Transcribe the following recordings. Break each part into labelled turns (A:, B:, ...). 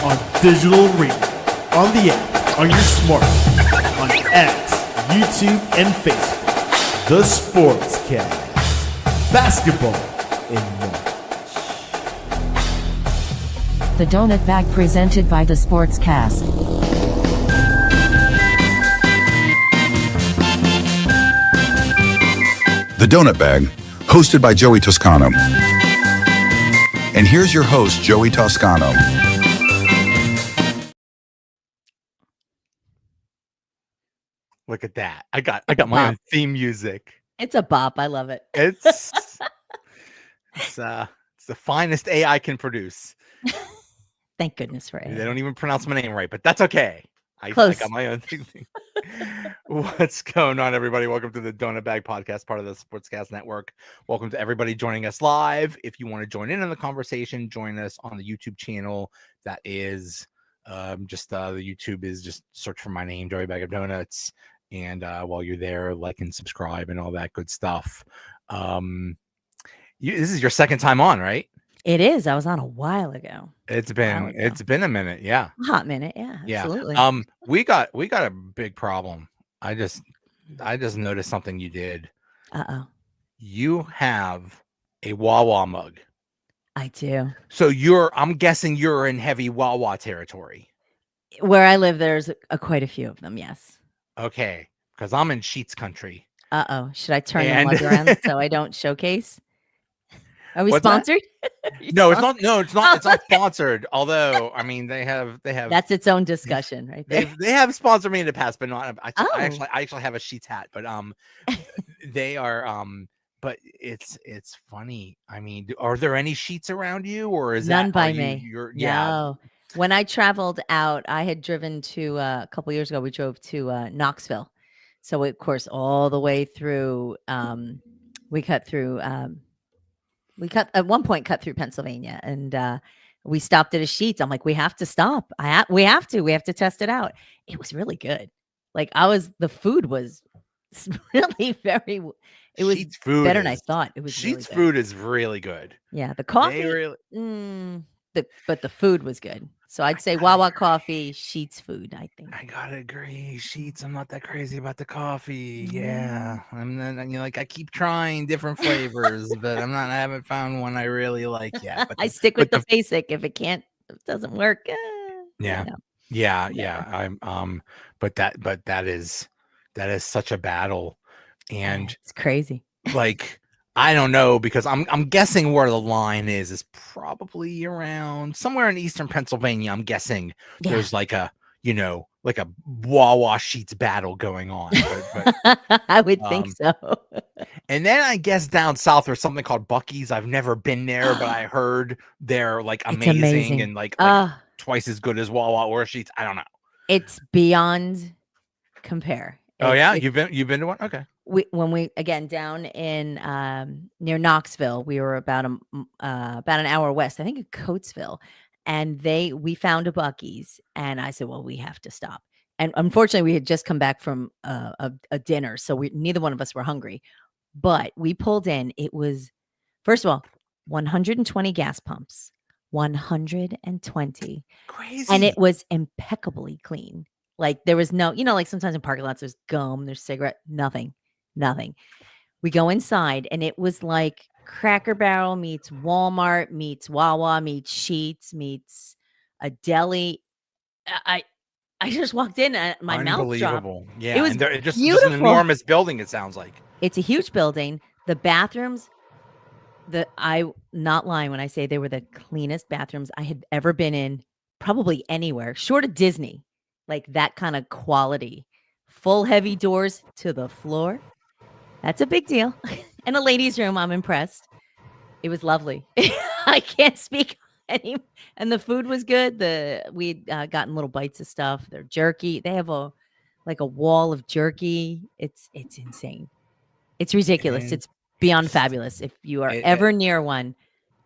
A: on digital radio, on the app, on your smartphone, on X, YouTube, and Facebook. The Sportscast. Basketball in March.
B: The Donut Bag presented by The Sportscast.
C: The Donut Bag, hosted by Joey Toscano. And here's your host, Joey Toscano.
D: Look at that. I got my own theme music.
E: It's a bop. I love it.
D: It's the finest AI can produce.
E: Thank goodness for it.
D: They don't even pronounce my name right, but that's okay. I got my own thing. What's going on, everybody? Welcome to the Donut Bag Podcast, part of the Sportscast Network. Welcome to everybody joining us live. If you want to join in on the conversation, join us on the YouTube channel. That is the YouTube is just search for my name, Joey Bag of Donuts. And while you're there, like and subscribe and all that good stuff. This is your second time on, right?
E: It is. I was on a while ago.
D: It's been a minute, yeah.
E: A hot minute, yeah. Absolutely.
D: We got a big problem. I just noticed something you did.
E: Uh-oh.
D: You have a Wawa mug.
E: I do.
D: So I'm guessing you're in heavy Wawa territory.
E: Where I live, there's quite a few of them, yes.
D: Okay, because I'm in Sheets country.
E: Uh-oh. Should I turn the mug around so I don't showcase? Are we sponsored?
D: No, it's not. No, it's not. It's not sponsored. Although, I mean, they have.
E: That's its own discussion, right there.
D: They have sponsored me in the past, but not. I actually have a Sheets hat, but they are. But it's funny. I mean, are there any sheets around you, or is
E: none
D: that
E: by me? No. When I traveled out, I had driven to a couple years ago. We drove to Knoxville, so of course all the way through. We cut through. We at one point cut through Pennsylvania, and we stopped at a Sheets. I'm like, we have to stop. We have to test it out. It was really good. Like the food was really very. It was
D: Sheets food
E: better than I thought. It was.
D: Sheets
E: really
D: food is really good.
E: Yeah, the coffee. But the food was good. So I'd say Wawa coffee, Sheets food. I think
D: I gotta agree. Sheets. I'm not that crazy about the coffee. Yeah, I keep trying different flavors, but I haven't found one I really like yet. But
E: I stick with the basic. If it doesn't work.
D: Yeah. But that is such a battle, and
E: it's crazy.
D: Like. I don't know, because I'm guessing where the line is probably around somewhere in eastern Pennsylvania. I'm guessing there's like a Wawa Sheets battle going on. But
E: I would think so.
D: And then I guess down south there's something called Buc-ee's. I've never been there, but I heard they're like amazing and like twice as good as Wawa or Sheets. I don't know. It's
E: beyond compare.
D: Oh yeah, you've been to one? Okay.
E: When we again down in near Knoxville, we were about an hour west, I think, of Coatesville, and we found a Buc-ee's, and I said, well, we have to stop. And unfortunately, we had just come back from a dinner, so neither one of us were hungry. But we pulled in. It was, first of all, 120 gas pumps, 120,
D: crazy,
E: and it was impeccably clean. Like there was no, like sometimes in parking lots there's gum, there's cigarette, nothing. We go inside and it was like Cracker Barrel meets Walmart meets Wawa meets Sheets meets a deli. I just walked in and my mouth dropped.
D: Yeah,
E: it was
D: just an enormous building. It sounds like
E: it's a huge building. The bathrooms, I'm not lying when I say they were the cleanest bathrooms I had ever been in, probably anywhere short of Disney. Like that kind of quality, full heavy doors to the floor. That's a big deal. And a ladies' room, I'm impressed. It was lovely. I can't speak any. And the food was good. We'd gotten little bites of stuff. Their jerky. They have a wall of jerky. It's insane. It's ridiculous. It's beyond fabulous. If you are ever near one,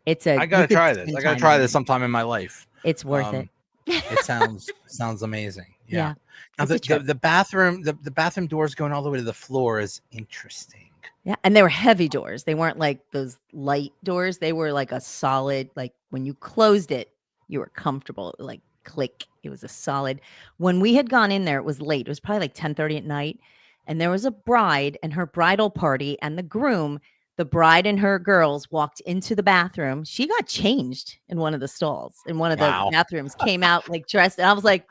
E: I
D: gotta try this. I gotta try this sometime in my life.
E: It's worth it.
D: It sounds amazing. Yeah. Now the bathroom doors going all the way to the floor is interesting.
E: Yeah, and they were heavy doors. They weren't like those light doors. They were like a solid, like when you closed it, you were comfortable. Like click. It was a solid. When we had gone in there, it was late. It was probably like 10:30 at night. And there was a bride and her bridal party and the groom, the bride and her girls walked into the bathroom. She got changed in one of the stalls, in one of the bathrooms, came out like dressed. And I was like,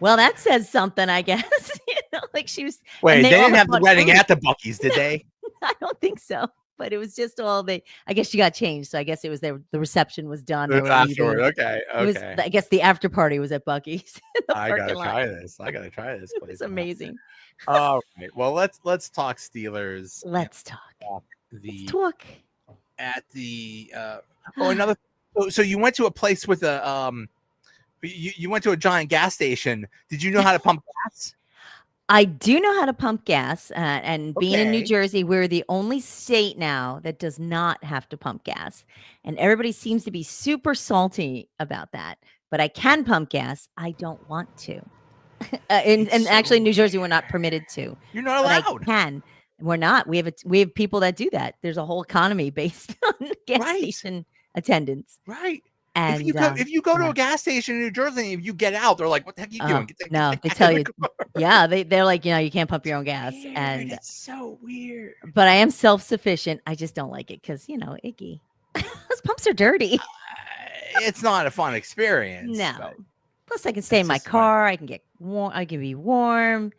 E: well, that says something, I guess. Like she was.
D: Wait, they didn't have the wedding at the Buc-ee's, did they?
E: I don't think so. But it was just all I guess she got changed. So I guess it was the reception was done.
D: Afterward. Okay.
E: I guess the after party was at Buc-ee's.
D: I gotta try this.
E: It was amazing.
D: All right. Well, let's talk Steelers.
E: Let's talk.
D: At the another. So you went to a place with a you went to a giant gas station. Did you know how to pump gas?
E: I do know how to pump gas, and being in New Jersey, we're the only state now that does not have to pump gas. And everybody seems to be super salty about that. But I can pump gas. I don't want to. And actually, in New Jersey, we're not permitted to.
D: You're not allowed.
E: But I can. We're not. We have people that do that. There's a whole economy based on gas station attendance.
D: Right.
E: And
D: if you go to a gas station in New Jersey, if you get out, they're like, "What the heck are you doing?"
E: No, they tell you. Yeah, they're like, you can't pump your own gas, and
D: it's so weird.
E: But I am self-sufficient. I just don't like it because icky. Those pumps are dirty.
D: It's not a fun experience.
E: No. Plus, I can stay in my car. I can get warm. I can be warm.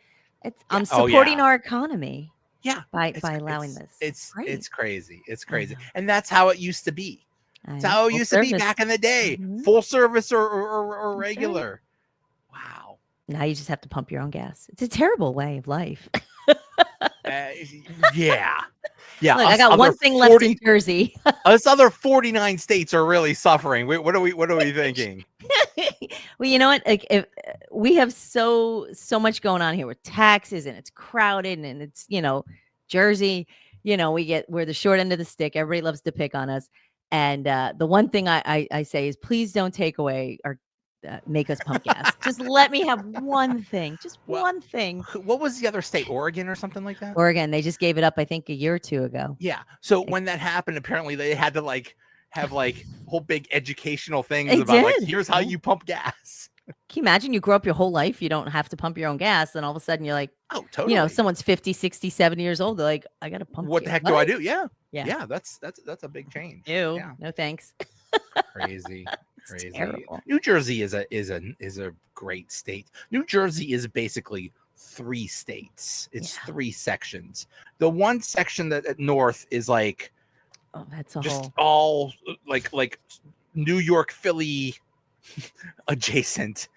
E: I'm supporting our economy.
D: Yeah,
E: by allowing this.
D: It's crazy. It's crazy, and that's how it used to be. That's how it used to be back in the day. Full service or regular. Wow.
E: Now you just have to pump your own gas. It's a terrible way of life.
D: Yeah. Look,
E: I got one thing left in Jersey.
D: Us other 49 states are really suffering. What are we thinking?
E: Well, you know what? Like, if we have so much going on here with taxes, and it's crowded, and it's Jersey. We're the short end of the stick. Everybody loves to pick on us. And the one thing I say is, please don't take away or make us pump gas. Just let me have one thing. Just one thing.
D: What was the other state? Oregon or something like that?
E: Oregon. They just gave it up, I think, a year or two ago.
D: Yeah. So when that happened, apparently they had to have whole big educational things about here's how you pump gas.
E: Can you imagine you grow up your whole life, you don't have to pump your own gas, and all of a sudden you're like,
D: oh, totally.
E: Someone's 50, 60, 70 years old. They're like, I got to pump.
D: What the heck do I do? Yeah. That's a big change.
E: Ew.
D: Yeah.
E: No thanks.
D: Crazy.
E: Terrible.
D: New Jersey is a great state. New Jersey is basically 3 states. It's 3 sections. The one section that at north is
E: that's
D: all like New York, Philly adjacent.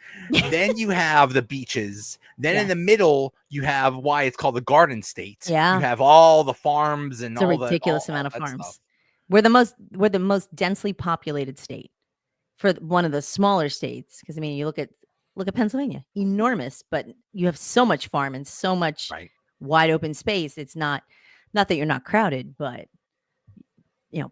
D: Then you have the beaches. Then in the middle you have why it's called the Garden State.
E: Yeah,
D: you have all the farms and
E: it's
D: all
E: a ridiculous amount of farms. Stuff. We're the most densely populated state for one of the smaller states. Because you look at Pennsylvania, enormous, but you have so much farm and so much wide open space. It's not that you're not crowded, but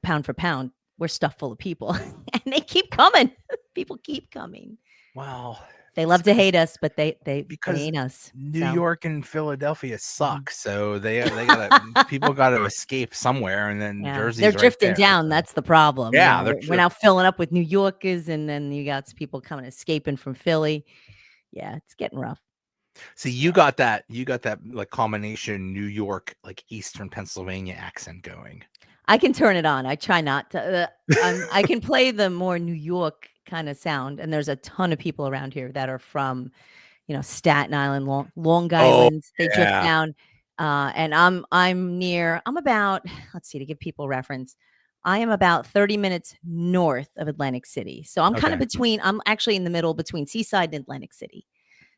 E: pound for pound, we're stuffed full of people, and they keep coming. People keep coming.
D: Wow.
E: They love to hate us, but they hate us.
D: New York and Philadelphia suck, so they gotta people got to escape somewhere, and then Jersey's
E: they're drifting
D: there.
E: down. That's the problem.
D: Yeah,
E: we're now filling up with New Yorkers, and then you got people coming escaping from Philly. Yeah, it's getting rough.
D: So you got that combination New York Eastern Pennsylvania accent going.
E: I can turn it on. I try not to. I can play the more New York kind of sound, and there's a ton of people around here that are from, Staten Island, Long Island. They drift down, and I'm about, let's see, to give people reference, I am about 30 minutes north of Atlantic City, so I'm kind of between. I'm actually in the middle between Seaside and Atlantic City,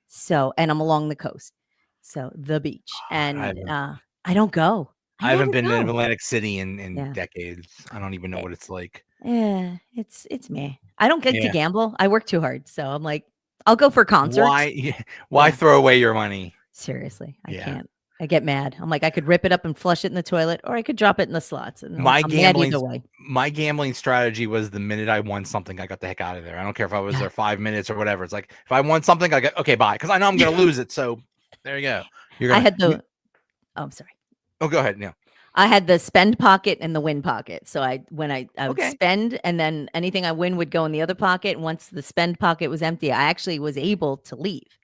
E: so and I'm along the coast, so the beach, and I don't go.
D: I haven't been to Atlantic City in decades. I don't even know what it's like.
E: Yeah, it's me. I don't get to gamble. I work too hard, so I'm like, I'll go for concerts.
D: Why throw away your money?
E: Seriously, I can't. I get mad. I'm like, I could rip it up and flush it in the toilet, or I could drop it in the slots. And
D: my gambling strategy was the minute I won something, I got the heck out of there. I don't care if I was there 5 minutes or whatever. It's like if I won something, I got bye, because I know I'm going to lose it. So there you go.
E: I'm sorry.
D: Oh, go ahead. No.
E: I had the spend pocket and the win pocket. So I would
D: Okay.
E: spend, and then anything I win would go in the other pocket. And once the spend pocket was empty, I actually was able to leave.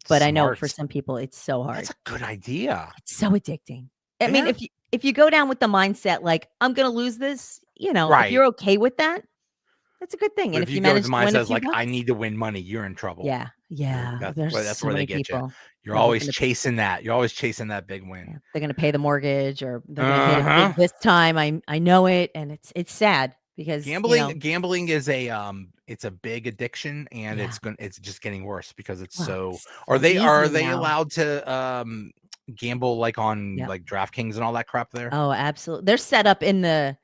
E: But I know for
D: Smart.
E: some people it's so hard.
D: That's a good idea.
E: It's so addicting. I mean,
D: Yeah.
E: if you go down with the mindset like I'm gonna lose this, if
D: Right.
E: you're okay with that, that's a good thing.
D: But
E: And
D: if
E: if
D: you
E: you
D: go with
E: manage
D: the
E: to win a
D: mindset
E: few
D: like I
E: bucks,
D: need to win money, you're in trouble.
E: yeah, there's
D: That's
E: so
D: where
E: many
D: they get you.
E: people.
D: You're
E: that are
D: always
E: gonna
D: chasing that. You're always chasing that big win.
E: Yeah, they're gonna pay the mortgage, or they're gonna hit it
D: Uh-huh.
E: big this time. I know it, and it's sad because
D: Gambling is it's a big addiction, and
E: Yeah.
D: it's just getting worse because it's
E: well,
D: so.
E: it's
D: Are
E: so
D: they
E: easy now.
D: allowed to gamble like on
E: Yep.
D: like DraftKings and all that crap there?
E: Oh, absolutely. They're set up in the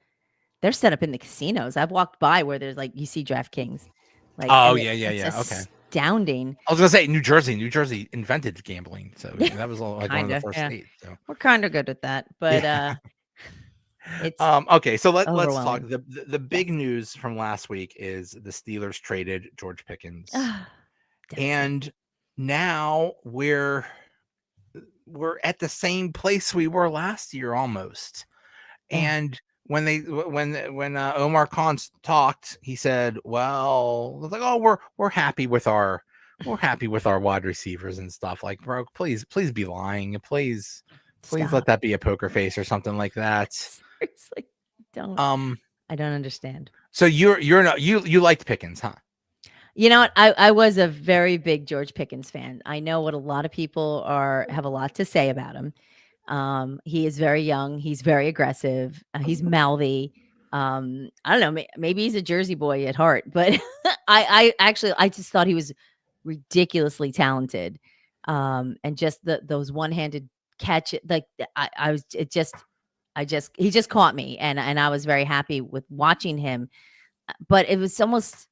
E: casinos. I've walked by where there's like you see DraftKings, like
D: Oh
E: and
D: yeah,
E: it's
D: okay.
E: astounding.
D: I was gonna say New Jersey invented gambling, so that was like one of the
E: Kinda,
D: first
E: yeah.
D: states. So
E: We're kind of good with that, but it's
D: okay, so let's talk.
E: overwhelming.
D: The big
E: Yes.
D: news from last week is the Steelers traded George Pickens,
E: Devastating.
D: and now we're at the same place we were last year almost.
E: Yeah.
D: And when Omar Khan talked, he said, "Well, it was like, oh, we're happy with our wide receivers and stuff. Like, bro, please be lying. Please
E: Stop.
D: let that be a poker face or something like that."
E: Seriously, I don't understand.
D: So you liked Pickens, huh?
E: You know what? I was a very big George Pickens fan. I know what a lot of people have a lot to say about him. He is very young. He's very aggressive. He's mouthy. I don't know. Maybe he's a Jersey boy at heart, but I just thought he was ridiculously talented. And just those one-handed catch, like he just caught me, and I was very happy with watching him. But it was almost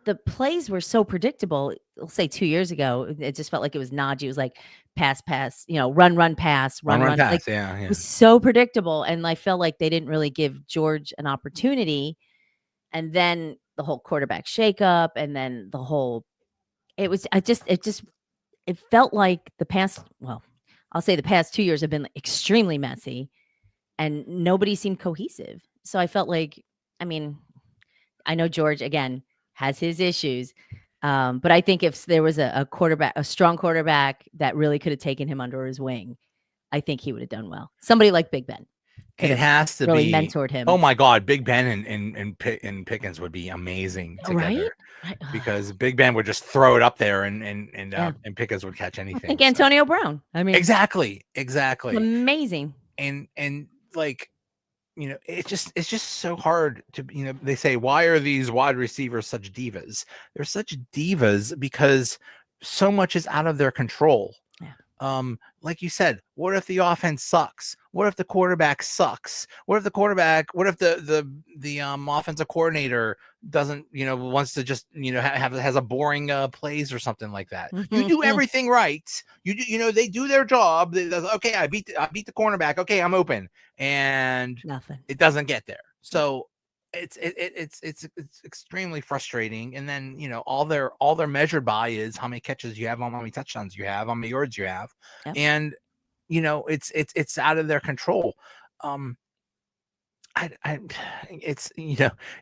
E: the plays were so predictable. I'll say 2 years ago, it just felt like it was Najee. It was like pass, run, pass, run.
D: Pass.
E: Like,
D: Yeah.
E: it was so predictable. And I felt like they didn't really give George an opportunity. And then the whole quarterback shakeup, and then it felt like I'll say the past 2 years have been extremely messy, and nobody seemed cohesive. So I felt like, I know George, again, has his issues. But I think if there was a strong quarterback that really could have taken him under his wing, I think he would have done well. Somebody like Big Ben.
D: It has to
E: really
D: be
E: mentored him.
D: Oh my God, Big Ben and Pickens would be amazing together,
E: right?
D: because Big Ben would just throw it up there and Pickens would catch anything.
E: Like Antonio Brown.
D: Exactly.
E: Amazing.
D: And like, it's just so hard to, they say, why are these wide receivers such divas? They're such divas because so much is out of their control.
E: Yeah.
D: Like you said, what if the offense sucks? What if the quarterback sucks? What if the offensive coordinator doesn't, wants to just, has a boring plays or something like that? You do everything right. They do their job. Okay, I beat the cornerback. Okay, I'm open, and
E: nothing.
D: It doesn't get there. So it's extremely frustrating. And then all they're measured by is how many catches you have, how many touchdowns you have, how many yards you have.
E: Yep.
D: And it's out of their control.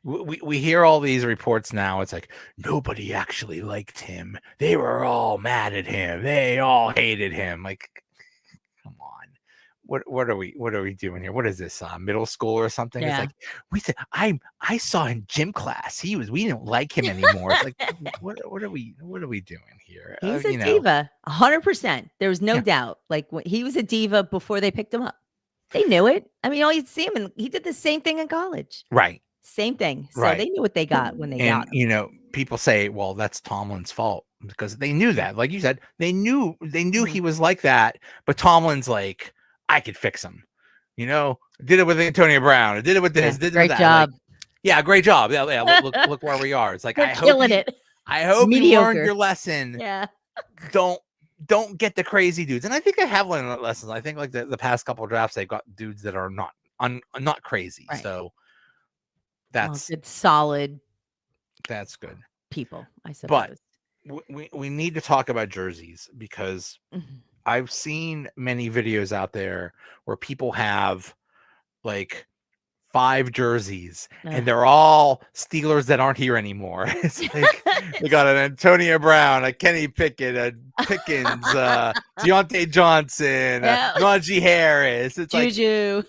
D: We hear all these reports now. It's like nobody actually liked him. They were all mad at him. They all hated him. Like, come on. What are we doing here? What is this, middle school or something?
E: Yeah.
D: It's like I saw in gym class. We didn't like him anymore. It's like what are we doing here?
E: He's a diva, 100%. There was no doubt. Like, he was a diva before they picked him up. They knew it. All you'd see him, and he did the same thing in college.
D: Right.
E: Same thing. So
D: right.
E: They knew what they got when they got him.
D: People say, well, that's Tomlin's fault, because they knew that. Like you said, they knew he was like that. But Tomlin's like, I could fix him. Did it with Antonio Brown. I did it with this. Did
E: great
D: it with that.
E: Job.
D: Like, great job. Yeah. Look where we are. It's like, I hope you learned your lesson.
E: Yeah.
D: Don't get the crazy dudes. And I think I have learned lessons. I think like the past couple of drafts, they've got dudes that are not crazy.
E: Right.
D: So that's
E: good, solid.
D: That's good.
E: People, I suppose.
D: But we need to talk about jerseys, because I've seen many videos out there where people have like 5 jerseys,
E: Ugh.
D: and they're all Steelers that aren't here anymore. It's like we got an Antonio Brown, a Kenny Pickett, a Pickens, Deontay Johnson,
E: Yeah.
D: Najee Harris. It's
E: Juju.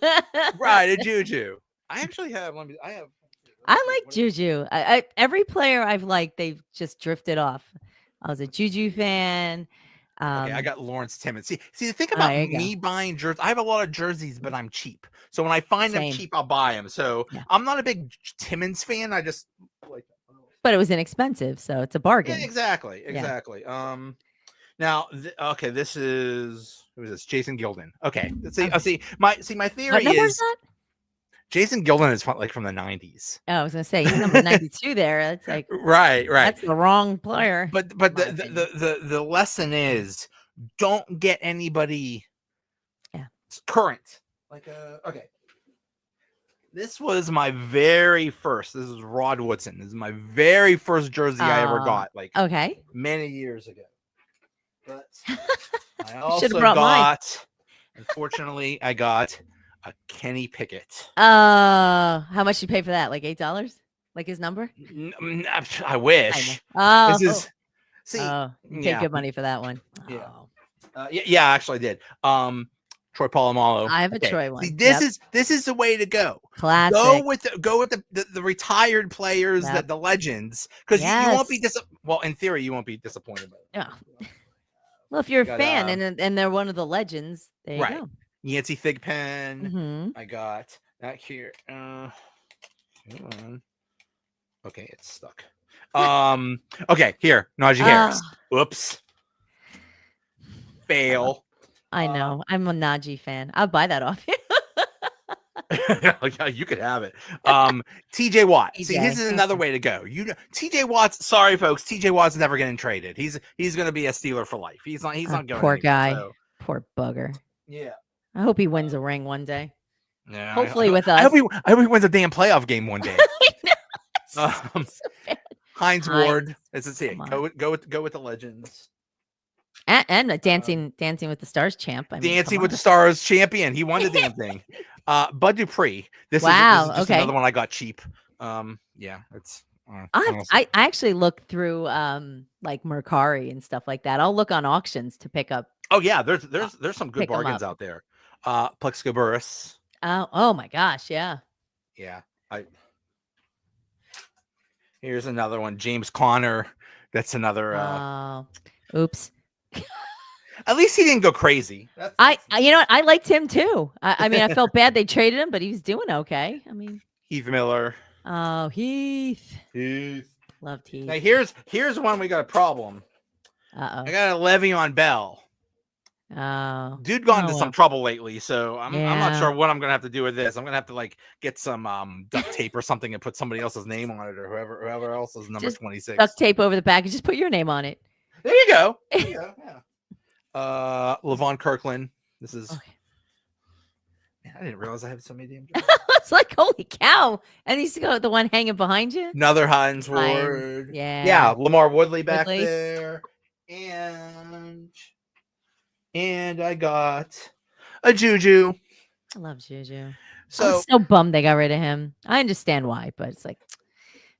D: right, a Juju. I actually have.
E: I like Juju. Every player I've liked, they've just drifted off. I was a Juju fan.
D: Okay, I got Lawrence Timmons. See, the thing about
E: there you
D: me buying jerseys, I have a lot of jerseys, but I'm cheap. So when I find them
E: Same.
D: cheap, I'll buy them. So
E: Yeah.
D: I'm not a big Timmons fan. I just like.
E: But it was inexpensive, so it's a bargain.
D: Yeah, exactly. Now, okay, this is who is this? Jason Gilden. Okay, let's see.
E: Okay.
D: My theory
E: What number
D: is
E: that?
D: Jason Gilden is like from the 90s.
E: Oh, I was gonna say he's number 92 there. That's like
D: Right.
E: that's the wrong player.
D: But
E: in my
D: the lesson is don't get anybody current. Like okay. This was my very first. This is Rod Woodson. This is my very first jersey I ever got, like
E: Okay.
D: many years ago. But I
E: Should've
D: also
E: brought mine.
D: got, unfortunately, I got a Kenny Pickett.
E: How much you pay for that? Like $8? Like his number?
D: I wish.
E: Oh,
D: This is see.
E: you paid good money for that one.
D: Yeah.
E: Oh.
D: Yeah, actually, I did. Troy Polamalu.
E: I have a Troy one.
D: See, this is the way to go.
E: Classic.
D: Go with the retired players,
E: Yep.
D: the legends, because you won't be well. In theory, you won't be disappointed by it.
E: Yeah. Well, if you're a
D: Got,
E: fan and they're one of the legends, there you
D: right.
E: go.
D: Yancey Thigpen.
E: Mm-hmm.
D: I got that here. Hold on. Okay, it's stuck. Okay, here, Najee Harris. Oops. Fail.
E: I know. I'm a Najee fan. I'll buy that off you.
D: Yeah, you could have it. TJ Watt. See, this is another way to go. TJ Watt's sorry, folks. TJ Watt's never getting traded. He's going to be a Steeler for life. He's not going.
E: Poor
D: anywhere,
E: guy.
D: so.
E: Poor bugger.
D: Yeah.
E: I hope he wins a ring one day.
D: Yeah.
E: Hopefully with us.
D: I hope he wins a damn playoff game one day.
E: So bad.
D: Hines Ward. Let's see.
E: Come
D: Go with the legends.
E: And Dancing with the Stars champ. I mean,
D: Dancing with the Stars champion. He won the damn thing. Bud Dupree. This is just
E: okay.
D: another one I got cheap. Yeah, it's.
E: I actually look through like Mercari and stuff like that. I'll look on auctions to pick up.
D: Oh yeah, there's some good
E: Pick 'em
D: bargains
E: up.
D: out there. Plexico Burris.
E: Oh my gosh, yeah.
D: Yeah. Here's another one. James Conner. That's another.
E: Oops.
D: At least he didn't go crazy.
E: I you know what? I liked him too. I mean, I felt bad they traded him, but he was doing okay. I mean,
D: Heath Miller.
E: oh Heath.
D: Heath.
E: Loved Heath.
D: Now here's one we got a problem. I got a Le'Veon Bell.
E: Oh.
D: Dude got into
E: well.
D: some trouble lately, so I'm not
E: Yeah.
D: sure what I'm gonna have to do with this. I'm gonna have to like get some duct tape or something and put somebody else's name on it, or whoever else is number
E: Just
D: 26.
E: Duct tape over the package. Just put your name on it.
D: There you go. Yeah. Levon Kirkland. This is.
E: Okay.
D: Man, I didn't realize I had so many damn.
E: It's like holy cow! And he's got the one hanging behind you.
D: Another Hines Ward.
E: Yeah.
D: Lamar Woodley back
E: Woodley.
D: there, and I got a Juju.
E: I love Juju. I
D: So
E: was so bummed they got rid of him. I understand why, but it's like,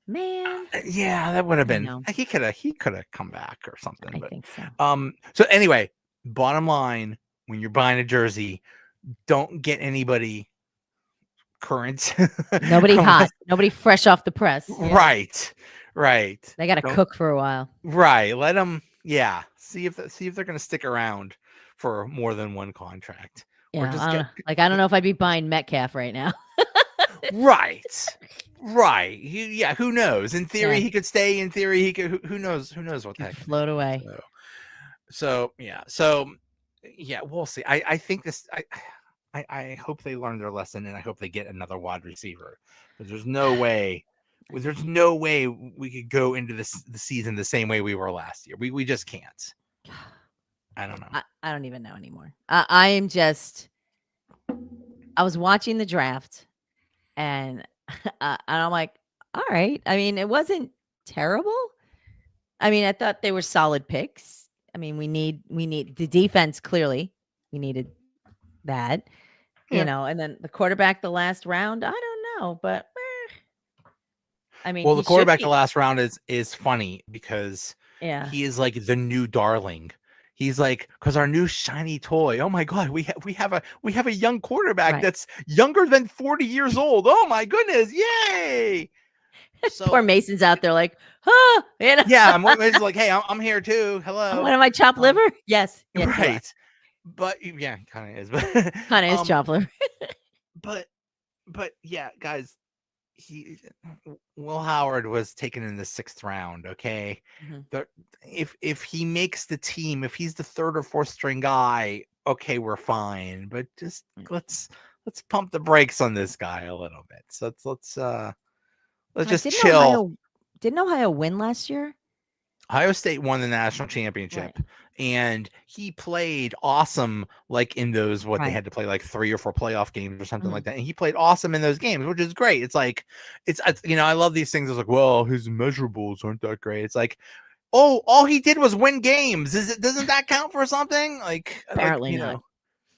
E: man,
D: yeah, that would have been.
E: know.
D: He could have come back or something.
E: I
D: But
E: think so.
D: So anyway, bottom line, when you're buying a jersey, don't get anybody current.
E: Nobody hot. Nobody fresh off the press. Yeah.
D: Right.
E: They got to
D: Don't-
E: cook for a while.
D: Right. Let them. Yeah. See if they're going to stick around for more than one contract. Or
E: Yeah.
D: just
E: I don't know if I'd be buying Metcalf right now.
D: Right. Who knows? In theory,
E: Yeah.
D: he could stay. In theory, he could. Who knows? Who knows what the heck?
E: Float away.
D: So yeah. We'll see. I think this. I hope they learn their lesson, and I hope they get another wide receiver, because there's no way. There's no way we could go into the season the same way we were last year. We just can't. I don't know.
E: I don't even know anymore. I am just. I was watching the draft, and I'm like, all right. I mean, it wasn't terrible. I mean, I thought they were solid picks. I mean, we need the defense. Clearly, we needed that. You know, and then the quarterback the last round, I don't know, but I mean,
D: Well,
E: he
D: the
E: should
D: quarterback
E: be.
D: the last round is funny because
E: Yeah.
D: he is like the new darling. He's like, because our new shiny toy. Oh my god, we have a young quarterback
E: Right.
D: that's younger than 40 years old. Oh my goodness, yay! So
E: Poor Mason's out there like, huh? You know?
D: yeah, I'm always like, hey, I'm here too. Hello.
E: What am I, chopped liver? Yes. Yeah,
D: Right. But yeah, kind of is. But
E: kind of is chopped liver.
D: but yeah, guys, Will Howard was taken in the 6th round. Okay, if he makes the team, if he's the 3rd or 4th string guy, okay, we're fine. But just let's pump the brakes on this guy a little bit. So let's just chill.
E: Didn't Ohio win last year?
D: Ohio State won the national championship, and he played awesome. Like in those, they had to play like 3 or 4 playoff games or something like that, and he played awesome in those games, which is great. It's like, it's I love these things. It's like, well, his measurables aren't that great. It's like, oh, all he did was win games. Doesn't that count for something? Like,
E: Apparently not.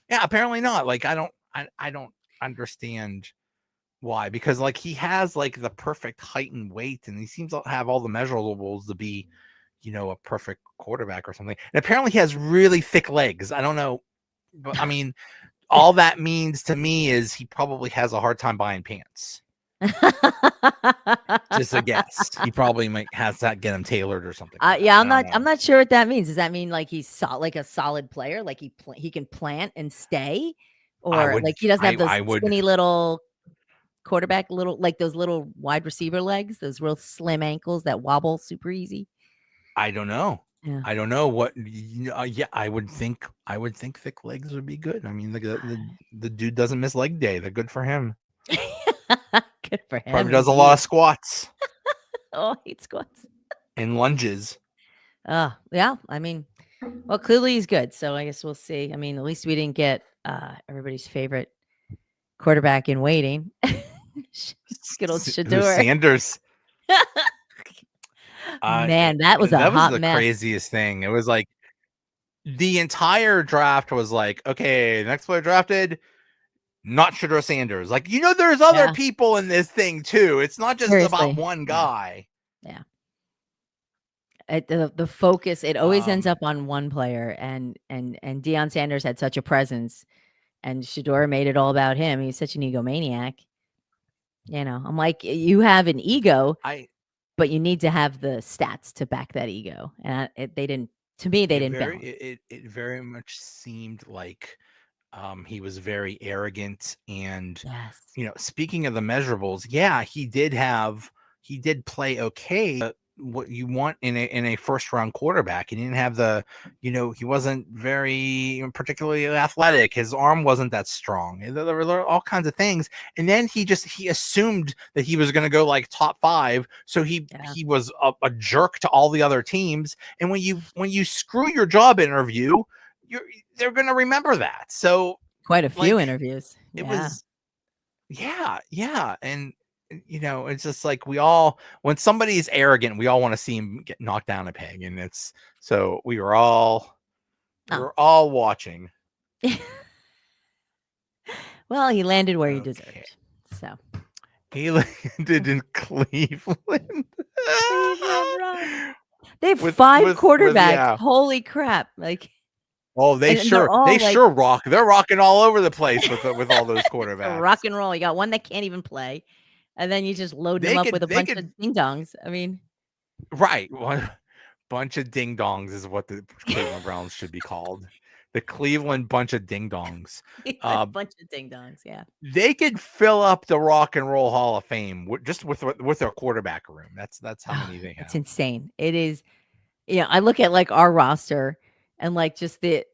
D: Yeah, apparently not. Like, I don't understand why, because like he has like the perfect height and weight, and he seems to have all the measurables to be, a perfect quarterback or something. And apparently he has really thick legs. I don't know, but I mean, all that means to me is he probably has a hard time buying pants. Just a guess. He probably might have to get them tailored or something.
E: Yeah, I'm not sure what that means. Does that mean like he's like a solid player, like he can plant and stay, or like he doesn't have those skinny little quarterback, like those little wide receiver legs, those real slim ankles that wobble super easy?
D: I don't know.
E: Yeah.
D: I don't know what. Yeah, I would think thick legs would be good. I mean, the dude doesn't miss leg day. They're good for him.
E: Good for him.
D: Probably does a lot of squats.
E: Oh, I hate squats
D: and lunges.
E: Yeah. I mean, well, clearly he's good. So I guess we'll see. I mean, at least we didn't get everybody's favorite quarterback in waiting. Good old Shedeur.
D: Sanders.
E: Man, that was
D: the craziest thing. It was like the entire draft was like, okay, the next player drafted, not Shedeur Sanders. Like, there's other people in this thing too. It's not just about one guy.
E: Yeah. The focus, it always ends up on one player, and Deion Sanders had such a presence, and Shedeur made it all about him. He's such an egomaniac. I'm like, you have an ego, but you need to have the stats to back that ego. And they didn't balance.
D: It very much seemed like he was very arrogant, and speaking of the measurables, he did play okay. What you want in a first round quarterback. He didn't have he wasn't very particularly athletic. His arm wasn't that strong. There were all kinds of things. And then he assumed that he was going to go like top 5. So he was a jerk to all the other teams. And when you screw your job interview, they're going to remember that. So
E: quite a few interviews.
D: It was, and it's just like when somebody's arrogant, we all want to see him get knocked down a peg, and so we were all watching.
E: Well, he landed where he deserved. So
D: he landed in Cleveland.
E: They have 5 quarterbacks. Holy crap! Like,
D: they sure rock. They're rocking all over the place with all those quarterbacks.
E: Rock and roll. You got one that can't even play. And then you just load them up with a bunch of ding-dongs. I mean.
D: Right. One bunch of ding-dongs is what the Cleveland Browns should be called. The Cleveland bunch of ding-dongs.
E: A bunch of ding-dongs, yeah.
D: They could fill up the Rock and Roll Hall of Fame just with their quarterback room. That's how many they have.
E: It's insane. It is. I look at like our roster and like just the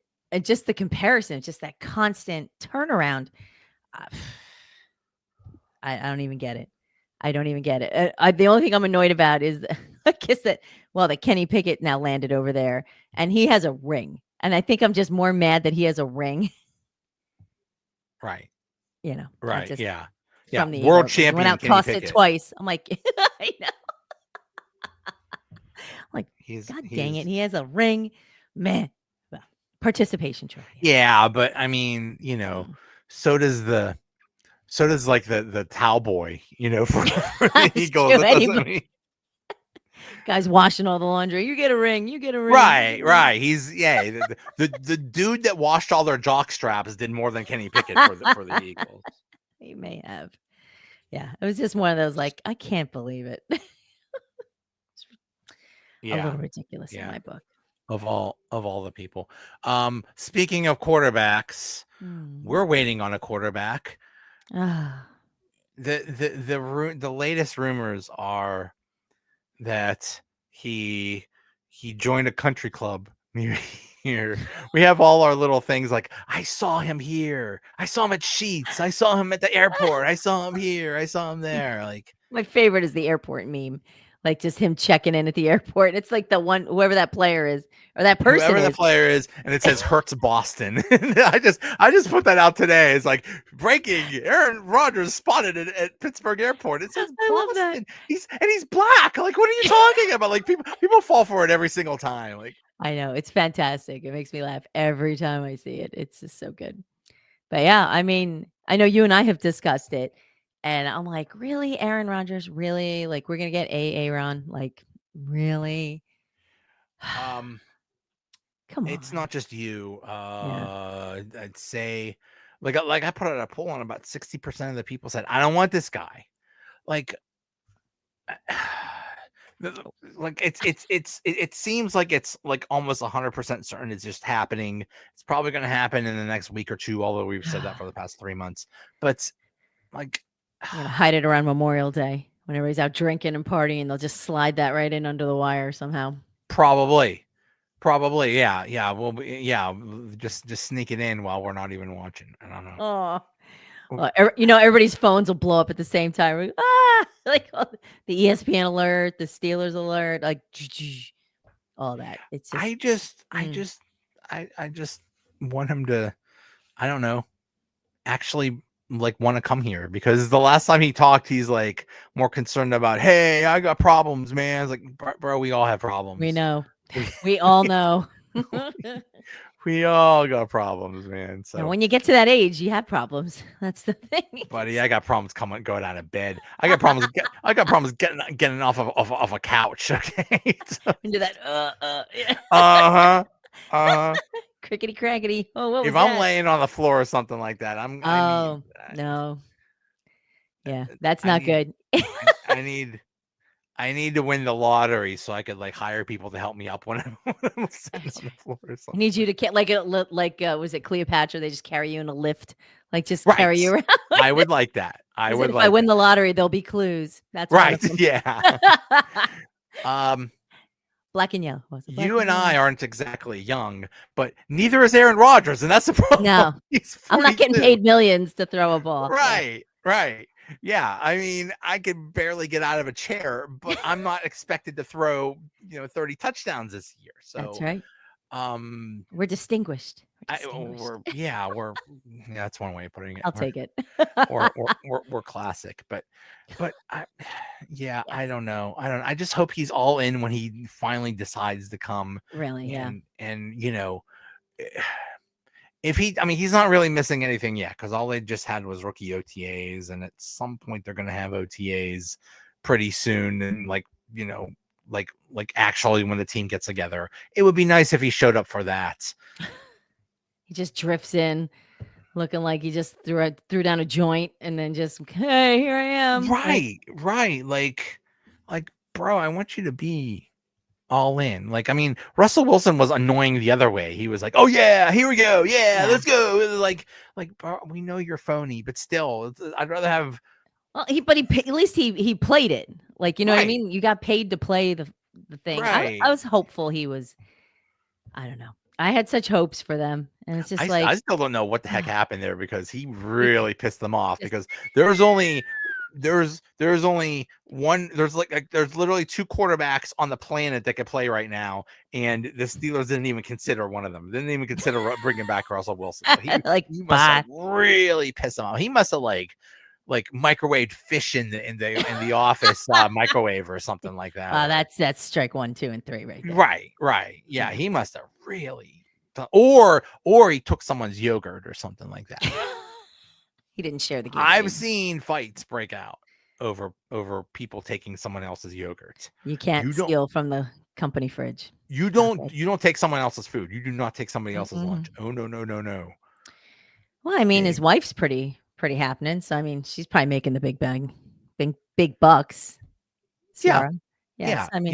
E: comparison, just that constant turnaround. I don't even get it. I don't even get it. The only thing I'm annoyed about is I guess that Kenny Pickett now landed over there and he has a ring. And I think I'm just more mad that he has a ring.
D: Right.
E: Right.
D: Yeah.
E: From the
D: world champion.
E: Went out,
D: Kenny
E: tossed
D: Pickett.
E: it twice. I'm like, I know. I'm like, God dang it. He has a ring. Man. Well, participation trophy.
D: Yeah, but I mean, so does like the towel boy, you know, for the
E: That's
D: Eagles.
E: true.
D: It doesn't
E: Anybody-
D: mean-
E: Guys washing all the laundry. You get a ring. You get a ring.
D: Right. He's the dude that washed all their jock straps did more than Kenny Pickett for the Eagles.
E: He may have. Yeah, it was just one of those like I can't believe it. A
D: Yeah,
E: little ridiculous in
D: Yeah.
E: my book.
D: of all the people. Speaking of quarterbacks, we're waiting on a quarterback.
E: Ah,
D: The latest rumors are that he joined a country club near here. We have all our little things like I saw him here, I saw him at Sheets, I saw him at the airport, I saw him here, I saw him there. Like
E: my favorite is the airport meme. Like just him checking in at the airport. It's like the one whoever that player is or that person
D: whoever the
E: is.
D: player is, and it says Hertz Boston. I just put that out today. It's like breaking: Aaron Rodgers spotted at Pittsburgh Airport. It says
E: I love that.
D: Boston. He's black. Like, what are you talking about? Like people fall for it every single time. Like,
E: I know it's fantastic. It makes me laugh every time I see it. It's just so good. But yeah, I mean, I know you and I have discussed it, and I'm like, really, Aaron Rodgers, really? Like, we're gonna get Aaron? Like, really? Come on.
D: it's not just you. I'd say, like I put out a poll on about 60% of the people said I don't want this guy. Like. Like it seems like it's like almost 100% certain it's just happening. It's probably going to happen in the next week or two, although we've said that for the past 3 months. But like,
E: I'm gonna hide it around Memorial Day when everybody's out drinking and partying. They'll just slide that right in under the wire somehow.
D: probably, yeah. Just sneak it in while we're not even watching. I don't know.
E: Oh, well, everybody's phones will blow up at the same time. Like the ESPN alert, the Steelers alert, like all that. It's just,
D: I just want him to, I don't know, actually like want to come here, because the last time he talked, he's like more concerned about, hey, I got problems, man. It's like, bro, we all have problems.
E: we know, we all know.
D: We all got problems, man. So
E: And when you get to that age, you have problems. That's the thing.
D: buddy, I got problems going out of bed. I got problems getting off of a couch. Okay.
E: Into that
D: Uh-huh.
E: crickety crackety. Oh, what was
D: If
E: that?
D: I'm laying on the floor or something like that,
E: Oh, no. Yeah, that's not good.
D: I need to win the lottery so I could like hire people to help me up when I'm sitting on the floor or
E: I
D: something.
E: need you to get like was it Cleopatra? They just carry you in a lift, like just
D: Right.
E: carry you around.
D: I would like that. I
E: Is it
D: would
E: if
D: like
E: I win
D: that.
E: the lottery, there'll be clues. That's one
D: Right.
E: of them.
D: Yeah.
E: Black and yellow. Was it black
D: You and
E: yellow?
D: I aren't exactly young, but neither is Aaron Rodgers, and that's the problem.
E: No,
D: He's
E: I'm not getting
D: 42.
E: paid millions to throw a ball.
D: Right. Yeah. I mean, I could barely get out of a chair, but I'm not expected to throw, 30 touchdowns this year. So
E: That's right. We're distinguished.
D: we're that's one way of putting it.
E: I'll take it.
D: We're classic, but I don't know. I just hope he's all in when he finally decides to come.
E: Really, yeah.
D: And if he's not really missing anything yet, because all they just had was rookie OTAs, and at some point they're gonna have OTAs pretty soon, and like actually when the team gets together. It would be nice if he showed up for that.
E: He just drifts in looking like he just threw down a joint and then just, hey, here I am.
D: Right. Like, bro, I want you to be all in. Like, I mean, Russell Wilson was annoying the other way. He was like, oh yeah, here we go. Yeah. Let's go. It was like, bro, we know you're phony, but still, I'd rather have.
E: Well, at least he played it. Like, you know what I
D: Right.
E: mean? You got paid to play the thing.
D: Right.
E: I was hopeful he was. I don't know. I had such hopes for them, and it's just
D: I still don't know what the heck happened there, because he really pissed them off, because there's only one. There's literally two quarterbacks on the planet that could play right now, and the Steelers didn't even consider one of them. Didn't even consider bringing back Russell Wilson. So he must have really pissed him off. He must have like microwaved fish in the office microwave or something like that.
E: That's strike 1, 2, and 3 right there.
D: Right. Yeah, he must have really or he took someone's yogurt or something like that.
E: He didn't share the game.
D: I've seen fights break out over people taking someone else's yogurt.
E: You can't steal from the company fridge.
D: You don't take someone else's food. You do not take somebody else's lunch. Oh no.
E: Well, I mean, his wife's pretty happening. So I mean, she's probably making the big bucks. Sarah. Yes. I mean,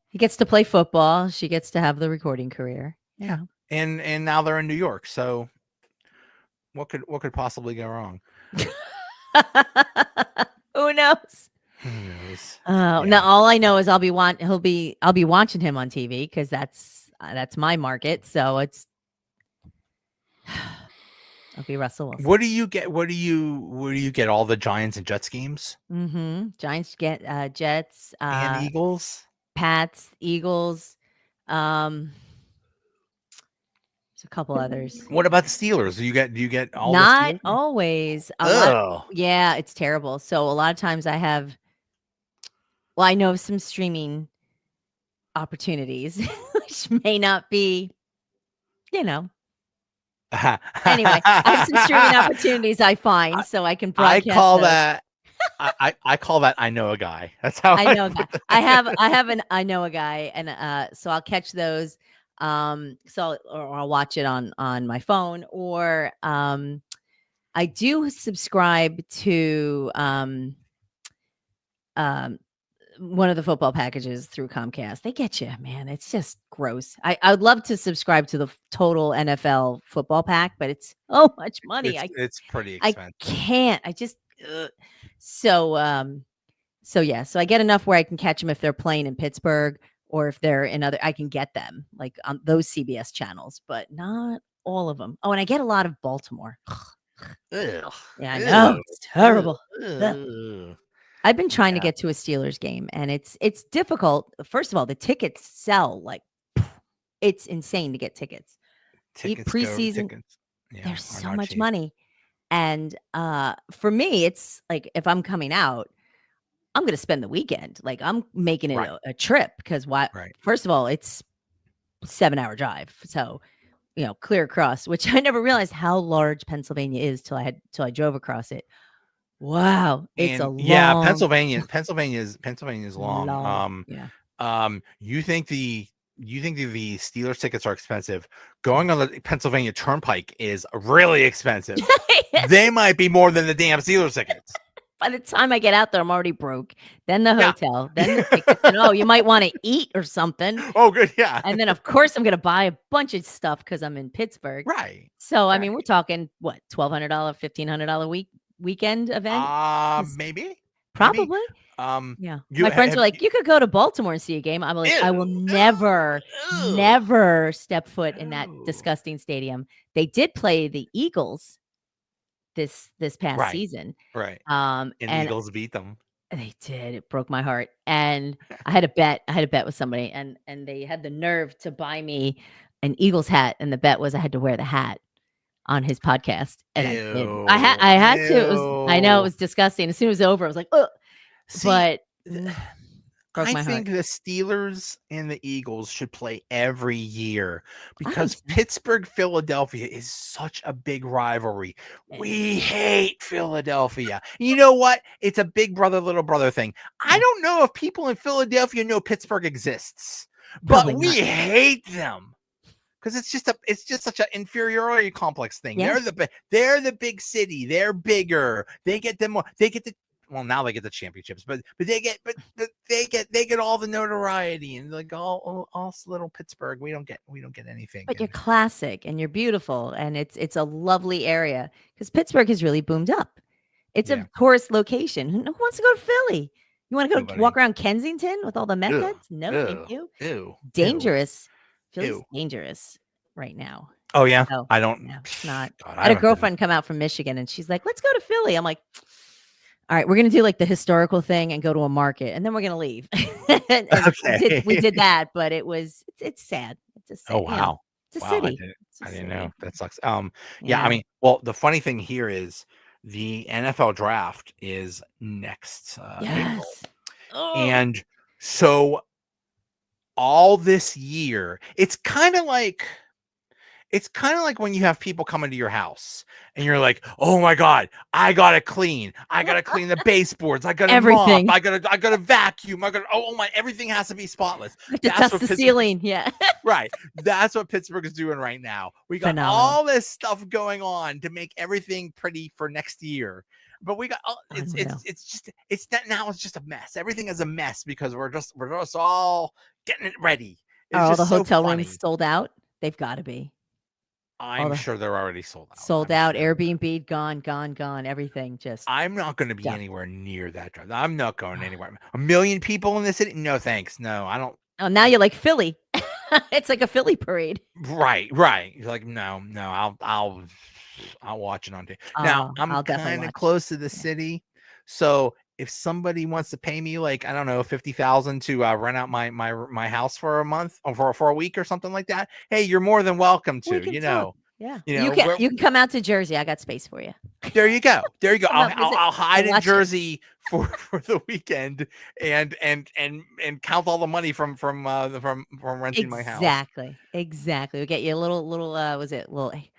E: he gets to play football. She gets to have the recording career.
D: Yeah. And now they're in New York. So what could possibly go wrong?
E: Who knows? Now all I know is I'll be watching him on TV because that's my market. So I'll be Russell Wilson.
D: What do you get? Where do you get all the Giants and Jets games?
E: Giants get Jets
D: and Eagles,
E: Pats, Eagles. There's a couple others.
D: What about the Steelers? Do you get all?
E: Not
D: the
E: always.
D: Yeah,
E: it's terrible. So a lot of times I know some streaming opportunities, which may not be, Anyway, I have some streaming opportunities I find so I can broadcast.
D: I call that I know a guy. That's how
E: I know a guy. I know a guy, and so I'll catch those. So I'll watch it on my phone, or I do subscribe to one of the football packages through Comcast. They get you, man. It's just gross. I would love to subscribe to the total NFL football pack, but it's so much money.
D: It's pretty expensive.
E: I can't. I just so yeah. So I get enough where I can catch them if they're playing in Pittsburgh or if they're in other. I can get them like on those CBS channels, but not all of them. Oh, and I get a lot of Baltimore.
D: Ugh.
E: Yeah, I know. It's terrible.
D: Ugh.
E: I've been trying to get to a Steelers game, and it's difficult. First of all, the tickets sell like it's insane to get tickets. Preseason, there's so much money, and for me, it's like if I'm coming out, I'm going to spend the weekend. Like I'm making it a trip because first of all, it's 7-hour drive, so clear across, which I never realized how large Pennsylvania is till I drove across it. Wow, it's a long.
D: Pennsylvania is long. You think the Steelers tickets are expensive? Going on the Pennsylvania Turnpike is really expensive.
E: Yes.
D: They might be more than the damn Steelers tickets.
E: By the time I get out there, I'm already broke. Then the hotel, then the tickets. And, you might want to eat or something.
D: Oh, good, yeah.
E: And then, of course, I'm going to buy a bunch of stuff because I'm in Pittsburgh.
D: Right.
E: So, I mean, we're talking, what, $1,200, $1,500 weekend event?
D: Maybe.
E: Probably. Yeah. My friends were like, you could go to Baltimore and see a game. I'm like, I will never step foot in that disgusting stadium. They did play the Eagles this past season.
D: Right. And the Eagles beat them.
E: They did. It broke my heart. And I had a bet with somebody, and they had the nerve to buy me an Eagles hat, and the bet was I had to wear the hat on his podcast. And I had to. I know it was disgusting. As soon as it was over, I was like, oh, but
D: I think the Steelers and the Eagles should play every year because Pittsburgh, Philadelphia is such a big rivalry. We hate Philadelphia. You know what? It's a big brother, little brother thing. I don't know if people in Philadelphia know Pittsburgh exists, but we hate them. Because it's just such an inferiority complex thing.
E: Yes.
D: They're the big city. They're bigger. They get them more. Now they get the championships, but they get all the notoriety, and like all little Pittsburgh, we don't get anything.
E: But you're classic and you're beautiful, and it's a lovely area because Pittsburgh has really boomed up. It's a tourist location. Who wants to go to Philly? You want to go walk around Kensington with all the meth heads? No, thank you. Dangerous. Philly's dangerous right now.
D: Oh yeah,
E: so,
D: I don't.
E: No, it's not. God, I had a girlfriend come out from Michigan, and she's like, "Let's go to Philly." I'm like, all right, we're going to do like the historical thing and go to a market, and then we're going to leave.
D: Okay.
E: We did that, but it's sad. It's a sad,
D: oh, wow.
E: It's a city.
D: I didn't know. That sucks. Yeah, I mean, well, the funny thing here is the NFL draft is next April. And so all this year, it's kind of like it's kind of like when you have people come into your house and you're like, oh my God, I gotta clean. I gotta clean the baseboards. I gotta
E: Everything.
D: mop. I gotta vacuum. Oh my, everything has to be spotless.
E: I have to
D: That's
E: touch
D: what
E: the
D: Pittsburgh-
E: ceiling. Yeah.
D: Right. That's what Pittsburgh is doing right now. We got
E: Phenomenal.
D: all this stuff going on to make everything pretty for next year. But we got it's just a mess. Everything is a mess because we're just all getting it ready. It's
E: Are all
D: just
E: the
D: so
E: hotel
D: funny.
E: rooms sold out? They've got to be.
D: I'm sure they're already sold out.
E: Sold
D: I'm
E: out.
D: sure.
E: Airbnb gone. Everything just.
D: I'm not going to be
E: stuff.
D: anywhere near that drive. I'm not going anywhere. 1 million people in the city? No, thanks. No, I don't.
E: Oh, now you're like Philly. It's like a Philly parade.
D: Right. You're like, no, I'll watch it on TV. Now I'm
E: I'll definitely
D: kind of
E: watch.
D: close to the city, so if somebody wants to pay me like I don't know $50,000 to rent out my house for a month or for a week or something like that, hey, you're more than welcome
E: We
D: to.
E: can
D: You
E: talk.
D: know,
E: Yeah.
D: you know,
E: You can come out to Jersey. I got space for you.
D: there you go.
E: Come out,
D: I'll
E: visit,
D: hide
E: and
D: in
E: watch it.
D: Jersey for the weekend and count all the money from renting my house.
E: Exactly. We get you a little was it little like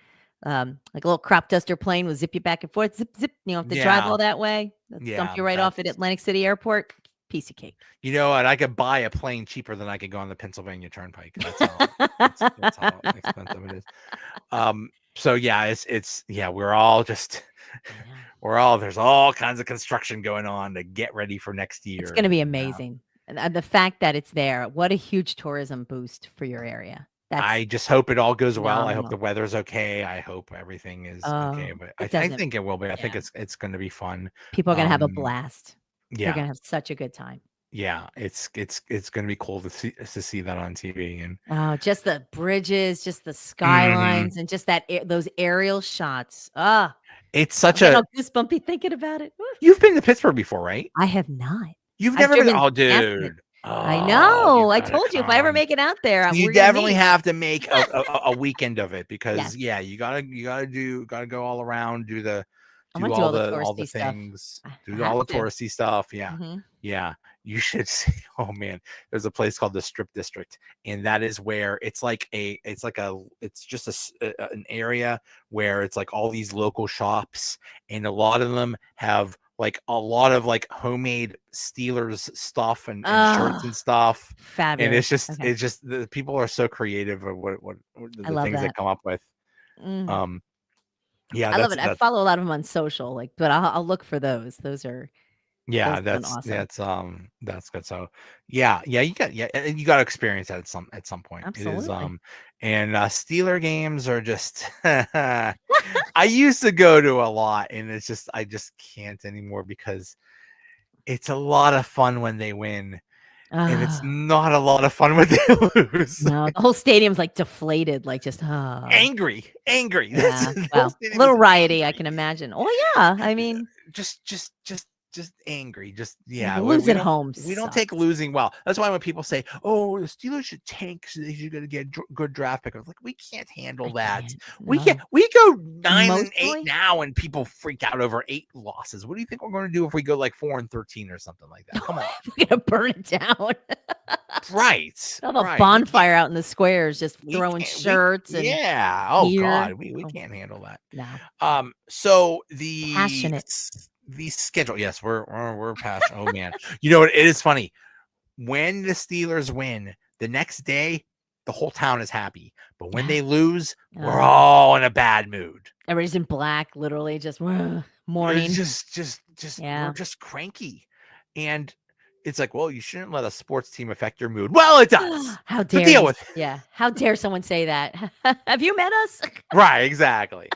E: a little crop duster plane will zip you back and forth, zip. You don't have to drive
D: Yeah.
E: all that way. Dump
D: Yeah,
E: you right off at
D: that's-
E: Atlantic City Airport. Piece of cake.
D: You know what? I could buy a plane cheaper than I could go on the Pennsylvania Turnpike. That's how expensive it is. So yeah, it's we're all just there's all kinds of construction going on to get ready for next year.
E: It's going to be amazing. And the fact that it's there, what a huge tourism boost for your area.
D: I just hope it all goes well. I hope
E: phenomenal.
D: the weather's okay. I hope everything is okay. But I think it will be. I think it's going to be fun.
E: People are going to have a blast.
D: Yeah,
E: they're going to have such a good time.
D: Yeah, it's going to be cool to see that on TV. And
E: just the bridges, just the skylines, and just those aerial shots.
D: It's such
E: a goosebumpy thinking about it.
D: You've been to Pittsburgh before, right?
E: I have not.
D: You've never been. Oh, dude.
E: I know. I told you if I ever make it out there,
D: you definitely have to make a weekend of it because you gotta go all around, do all the things, do all the touristy stuff. Yeah.
E: Mm-hmm.
D: Yeah. You should see. Oh man, there's a place called the Strip District, and that is where it's just an area where it's like all these local shops, and a lot of them have like a lot of like homemade Steelers stuff and shirts and stuff.
E: Fabulous.
D: And it's just the people are so creative of what the things they come up with. Yeah,
E: I love it. I follow a lot of them on social, but I'll look for those. Those are
D: that's awesome. That's good. So you got to experience that at some point.
E: Absolutely.
D: It is and Steeler games are just I used to go to a lot, and I just can't anymore because it's a lot of fun when they win. And it's not a lot of fun when they lose.
E: No, the whole stadium's like deflated, like just
D: angry.
E: Yeah. Well, a little riotty, I can imagine. Oh yeah, I mean,
D: just angry.
E: We don't
D: take losing well. That's why when people say, "Oh, the Steelers should tank, so they should get a good draft pick," I was like, "We can't handle that. We can't. We go 9-8 now, and people freak out over 8 losses. What do you think we're going to do if we go like 4-13 or something like that? Come on,
E: we're gonna burn it down."
D: Right.
E: Have a bonfire out in the squares, just throwing shirts and
D: God, we can't handle that.
E: No.
D: So the
E: passionate.
D: The schedule, yes, we're passionate. Oh man, you know what? It is funny when the Steelers win. The next day, the whole town is happy, but when they lose, we're all in a bad mood.
E: Everybody's in black, literally, just mourning.
D: Just we're just cranky, and it's like, well, you shouldn't let a sports team affect your mood. Well, it does.
E: How dare
D: deal with it.
E: Yeah, how dare someone say that? Have you met us?
D: Right, exactly.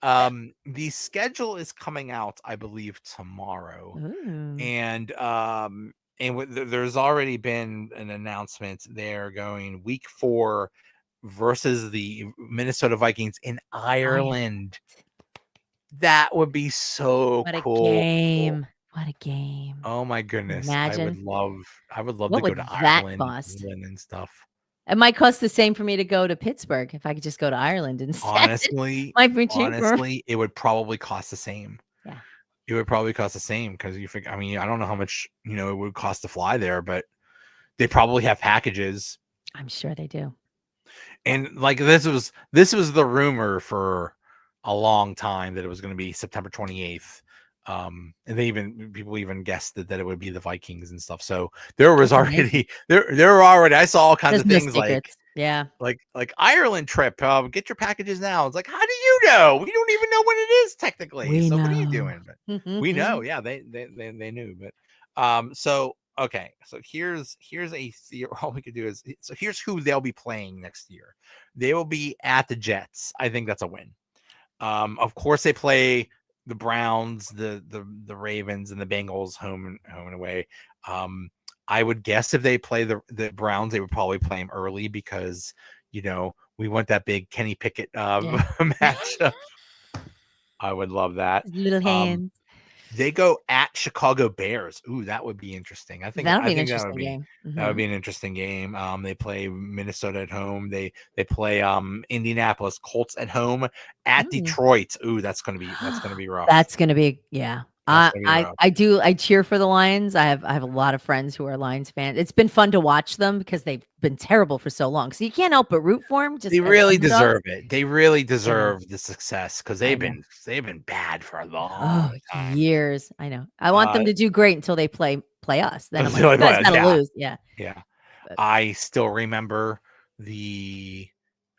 D: The schedule is coming out, I believe, tomorrow.
E: Ooh.
D: And there's already been an announcement. They're going week 4 versus the Minnesota Vikings in Ireland. That would be so cool.
E: What a game.
D: Oh my goodness.
E: Imagine.
D: I would love to go to Ireland and stuff.
E: It might cost the same for me to go to Pittsburgh if I could just go to Ireland instead.
D: Honestly, it would probably cost the same.
E: Yeah.
D: It would probably cost the same because you think, I mean, I don't know how much, it would cost to fly there, but they probably have packages.
E: I'm sure they do.
D: And like this was the rumor for a long time that it was going to be September 28th. And people even guessed that it would be the Vikings and stuff. So there was
E: That's amazing.
D: already there were already, I saw all kinds
E: There's
D: of
E: no
D: things like
E: secrets. Yeah.
D: Ireland trip. Get your packages now. It's like, how do you know? We don't even know when it is technically.
E: We
D: So
E: know.
D: what are you doing? But we know. Yeah, they knew. But so okay. So here's a theory. All we could do is here's who they'll be playing next year. They will be at the Jets. I think that's a win. Of course they play the Browns, the Ravens, and the Bengals home and away. I would guess if they play the Browns, they would probably play them early because, we want that big Kenny Pickett matchup. I would love that.
E: Little hands.
D: They go at Chicago Bears. Ooh, that would be interesting. I think
E: that'll be an interesting game.
D: That would be an interesting game. They play Minnesota at home. They play Indianapolis Colts at home at Detroit. Ooh, that's gonna be rough.
E: That's gonna be I cheer for the Lions. I have a lot of friends who are Lions fans. It's been fun to watch them because they've been terrible for so long. So you can't help but root for them.
D: They really deserve it. They really deserve the success because they've been bad for a long time.
E: Years. I know. I want them to do great until they play us. Then I'm like, you guys gotta lose. Yeah.
D: Yeah. But I still remember the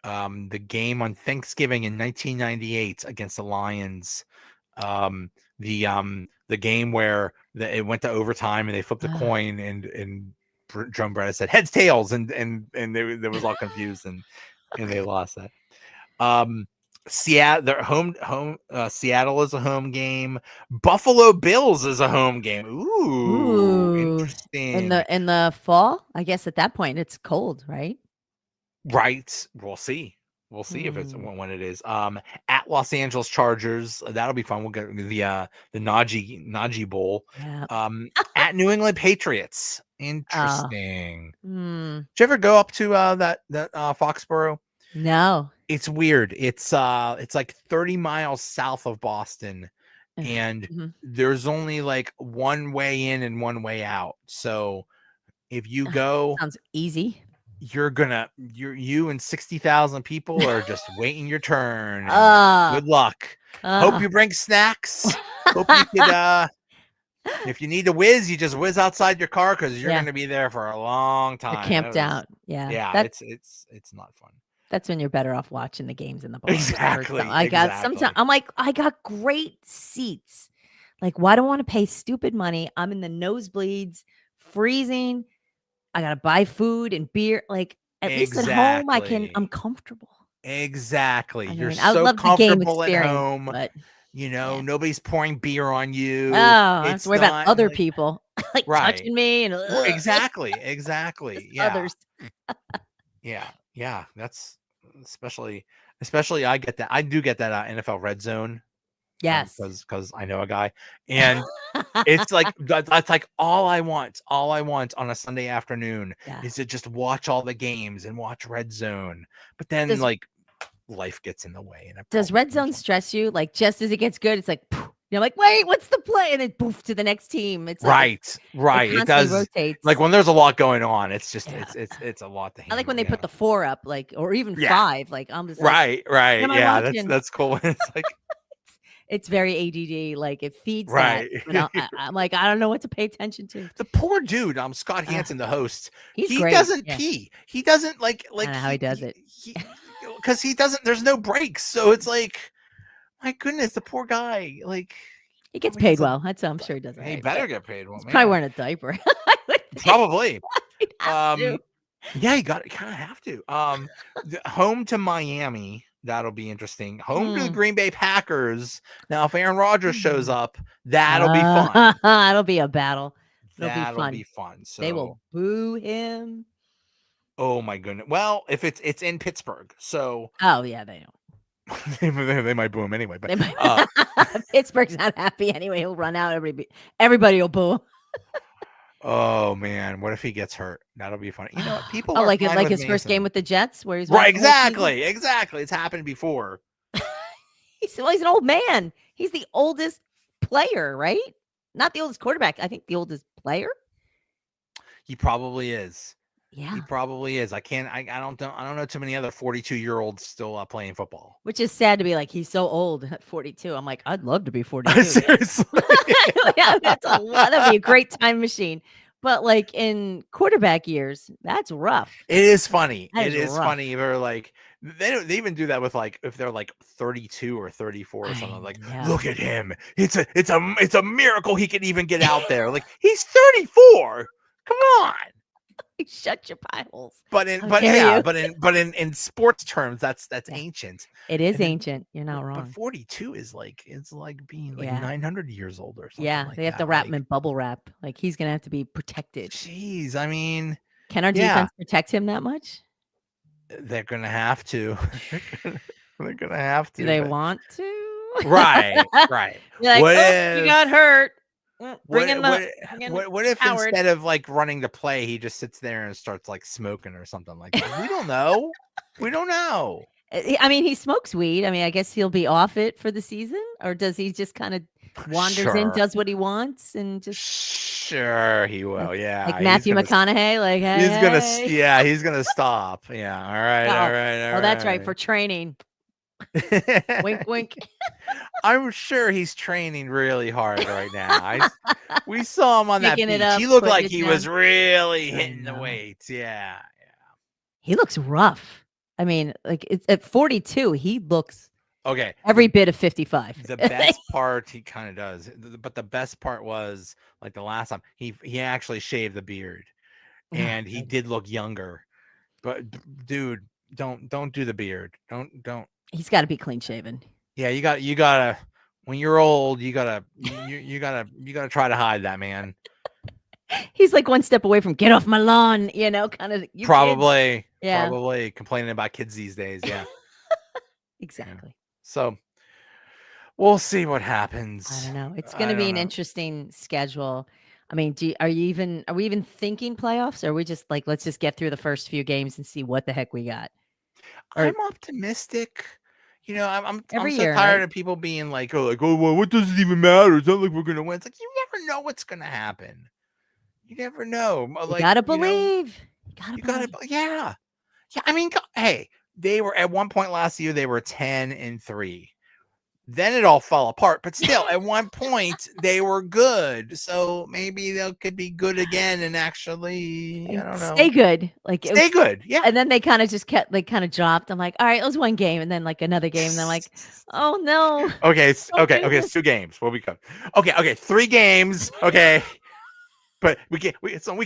D: game on Thanksgiving in 1998 against the Lions. The game where it went to overtime and they flipped a coin and Joan Bretta said heads tails and they was all confused and they lost that. Seattle, Seattle is a home game. Buffalo Bills is a home game. Ooh. Interesting.
E: In the fall, I guess at that point it's cold, right?
D: Right. We'll see. We'll see if it's when it is. At Los Angeles Chargers, that'll be fun. We'll get the Najee Bowl.
E: Yeah.
D: At New England Patriots, interesting.
E: Did
D: you ever go up to that Foxborough?
E: No.
D: It's weird. It's like 30 miles south of Boston, and there's only like one way in and one way out. So if you go,
E: sounds easy.
D: You and 60,000 people are just waiting your turn. Good luck. Hope you bring snacks. Hope you could, if you need to whiz, you just whiz outside your car because you're going to be there for a long time.
E: You're camped out. Yeah.
D: Yeah. It's not fun.
E: That's when you're better off watching the games in the ball.
D: Exactly.
E: Sometimes I'm like, I got great seats. Like, why do I want to pay stupid money? I'm in the nosebleeds, freezing. I gotta buy food and beer. Like at least at home, I'm comfortable.
D: Exactly. You're
E: I love
D: comfortable
E: the game
D: at home.
E: But
D: nobody's pouring beer on you.
E: Oh, I have to worry about other people like touching me and
D: exactly. Yeah.
E: Others.
D: Yeah. That's especially I get that. I do get that NFL Red Zone.
E: Yes,
D: because I know a guy, and it's like that's like all I want on a Sunday afternoon is to just watch all the games and watch Red Zone. But then life gets in the way. And
E: does Red Zone stress you? Like just as it gets good, it's like poof, you're like, wait, what's the play? And then poof to the next team. It's
D: right. It does.
E: Rotates.
D: Like when there's a lot going on, it's just it's a lot to handle.
E: I like when they put the 4 up, like or even 5. Like I'm just like,
D: right. Yeah, that's cool. It's like.
E: It's very ADD. Like it feeds that. I'm like, I don't know what to pay attention to.
D: The poor dude, Scott Hansen, the host.
E: He
D: doesn't pee. He doesn't like.
E: I don't know how he does it.
D: Because he doesn't. There's no breaks, so it's like, my goodness, the poor guy. Like
E: he gets paid well. That's I'm sure he does.
D: He better get paid well.
E: He's probably wearing a diaper.
D: Probably. Yeah, you kind of have to. Home to Miami. That'll be interesting. Home to the Green Bay Packers. Now, if Aaron Rodgers shows up, that'll be fun.
E: It'll be a battle.
D: That'll be fun. So
E: they will boo him.
D: Oh my goodness. Well, if it's in Pittsburgh, so
E: yeah, they don't.
D: they might boo him anyway. But
E: Pittsburgh's not happy anyway. He'll run out. Everybody will boo him.
D: Oh man, what if he gets hurt? That'll be funny. People
E: like his first game with the Jets, where he's
D: right. Exactly. It's happened before.
E: He's an old man. He's the oldest player, right? Not the oldest quarterback. I think the oldest player.
D: He probably is.
E: Yeah.
D: He probably is. I don't know too many other 42-year-olds still playing football.
E: Which is sad to be like, he's so old at 42. I'm like, I'd love to be 42.
D: Seriously.
E: Yeah, that'd be a great time machine. But like in quarterback years, that's rough.
D: It is funny.
E: That
D: It
E: is
D: is
E: rough.
D: funny. They're like they even do that with like if they're like 32 or 34 or
E: I
D: something. Like,
E: know.
D: look at him. It's a miracle he can even get out there. Like he's 34. Come on.
E: Shut your pie holes.
D: But in sports terms, that's
E: Yeah.
D: ancient.
E: It is
D: And then-
E: ancient. You're not
D: But
E: wrong.
D: 42 is like it's like being like
E: Yeah.
D: 900 years old or something.
E: Yeah,
D: like
E: they have
D: that.
E: to wrap
D: Like,
E: him in bubble wrap. Like he's gonna have to be protected.
D: Jeez, I mean,
E: Can our
D: Yeah.
E: defense protect him that much?
D: they're gonna have to. They're gonna have to.
E: Do they
D: but-
E: want to?
D: Right, right.
E: You're like,
D: What
E: oh,
D: if-
E: you got hurt. Bring
D: What,
E: in
D: what,
E: bring in
D: what if
E: Howard.
D: instead of like running the play, he just sits there and starts like smoking or something like that? We don't know. We don't know.
E: I mean, he smokes weed. I mean, I guess he'll be off it for the season, or does he just kind of wanders in,
D: Sure.
E: does what he wants, and just
D: Sure, he will. Yeah,
E: like
D: he's
E: Matthew
D: gonna-
E: McConaughey? Like, hey,
D: He's gonna.
E: hey.
D: Yeah, he's gonna stop. Yeah. All right.
E: Oh,
D: All right. All
E: Oh, that's right, for training. Wink, wink.
D: I'm sure he's training really hard right now. We saw him on that
E: Picking it
D: beach.
E: up,
D: He looked
E: putting
D: like
E: it
D: he was
E: down.
D: really
E: I
D: hitting the
E: know.
D: weights. Yeah.
E: He looks rough. I mean, like it's at 42, he looks
D: Okay.
E: every bit of 55.
D: The best part he kind of does, but the best part was like the last time he actually shaved the beard,
E: Oh,
D: and he
E: good.
D: did look younger. But dude, don't do the beard. Don't.
E: He's got to be clean shaven.
D: Yeah, you gotta. When you're old, you gotta try to hide that, man.
E: He's like one step away from get off my lawn, kind of.
D: Probably
E: Yeah.
D: probably complaining about kids these days. Yeah.
E: Exactly.
D: So we'll see what happens.
E: I don't know. It's
D: I
E: going to be
D: don't
E: an
D: know.
E: interesting schedule. I mean, are we even thinking playoffs? Or are we just like, let's just get through the first few games and see what the heck we got? Or-
D: I'm optimistic. I'm
E: Every
D: so
E: year,
D: tired
E: right?
D: of people being like, oh, well, what does it even matter? It's not like we're gonna win. It's like you never know what's gonna happen. You never know.
E: You
D: Like,
E: gotta
D: you know,
E: believe.
D: you gotta, yeah. I mean, hey, they were at one point last year. They were 10-3. Then it all fell apart. But still, at one point they were good. So maybe they could be good again. And actually, I don't know.
E: Stay good. Like
D: Stay good. Yeah.
E: And then they kind of just kept kind of dropped. I'm like, all right, it was one game, and then like another game, and then like, oh no.
D: Okay,
E: Don't do
D: okay,
E: this.
D: it's 2 games. What we got? Okay, 3 games. Okay, but we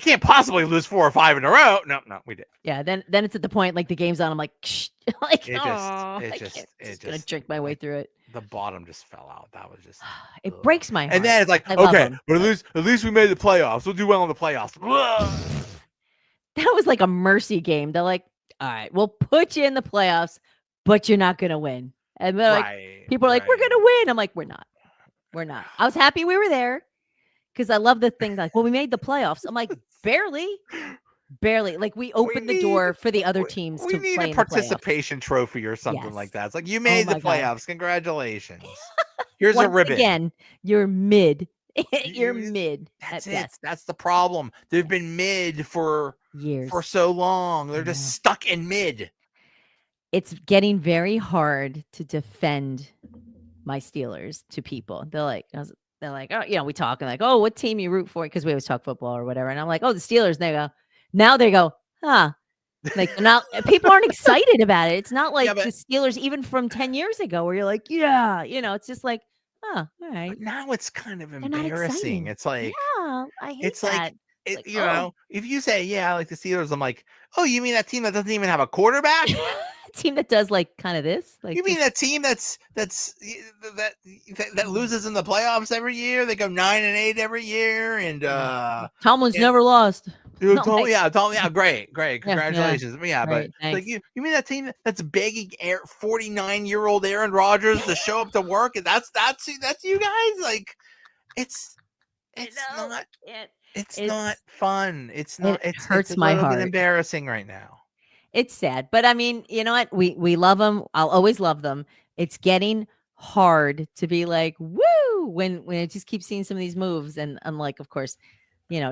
D: can't possibly lose 4 or 5 in a row. No, we did.
E: Yeah, then it's at the point like the game's on. I'm like, shh. Like,
D: It just-
E: "Aw,
D: it
E: I
D: just-
E: can't-
D: it
E: just gonna
D: just,
E: drink my way
D: like,
E: through it.
D: The bottom just fell out. That was just.
E: It
D: ugh.
E: breaks my heart.
D: And then it's like,
E: I love
D: okay,
E: them,
D: but at least we made the playoffs. We'll do well in the playoffs. Ugh.
E: that was like a mercy game. They're like, all right, we'll put you in the playoffs, but you're not gonna win. And they're like,
D: Right,
E: people are like, we're
D: right.
E: gonna win. I'm like, we're not. We're not. I was happy we were there because I love the thing. Like, well, we made the playoffs. I'm like, barely. Like we opened the door for the other teams
D: We
E: to
D: need
E: play
D: a
E: in the playoffs.
D: participation trophy or something like
E: Yes.
D: that. It's like you made the
E: my God.
D: playoffs. Congratulations. Here's a
E: Once
D: ribbon.
E: again, you're mid. You're
D: You-
E: mid
D: That's
E: at
D: it.
E: best.
D: That's the problem. They've been mid for
E: Years.
D: so long. They're just
E: Yeah.
D: stuck in mid.
E: It's getting very hard to defend my Steelers to people. They're like, oh, we talk and like, oh, what team you root for? Because we always talk football or whatever. And I'm like, oh, the Steelers. And they go, huh. Like now people aren't excited about it. It's not like
D: but-
E: the Steelers even from 10 years ago where you're like, yeah, it's just like, oh, all right.
D: But now it's kind of
E: not
D: embarrassing.
E: exciting.
D: It's like
E: Yeah, I hate
D: it's like
E: that.
D: it,
E: like,
D: you
E: oh.
D: know, if you say yeah, like the Steelers, I'm like, oh, you mean that team that doesn't even have a quarterback?
E: Team that does like kind of this. Like
D: You mean
E: just-
D: that team that loses in the playoffs every year? They go 9-8 every year, and
E: Tomlin's
D: and-
E: never lost.
D: you
E: No,
D: told,
E: like-
D: yeah, great,
E: yeah.
D: congratulations. Yeah,
E: Right,
D: but like
E: thanks.
D: you mean that team that's begging 49-year-old Aaron Rodgers to show up to work, and that's you guys? Like, it's
E: know.
D: not.
E: It's-
D: Not fun. It's not.
E: it
D: It's
E: hurts
D: a
E: my
D: little bit
E: heart.
D: embarrassing right now.
E: It's sad, but I mean, you know what? We love them. I'll always love them. It's getting hard to be like, woo, when I just keep seeing some of these moves, and I'm like, of course,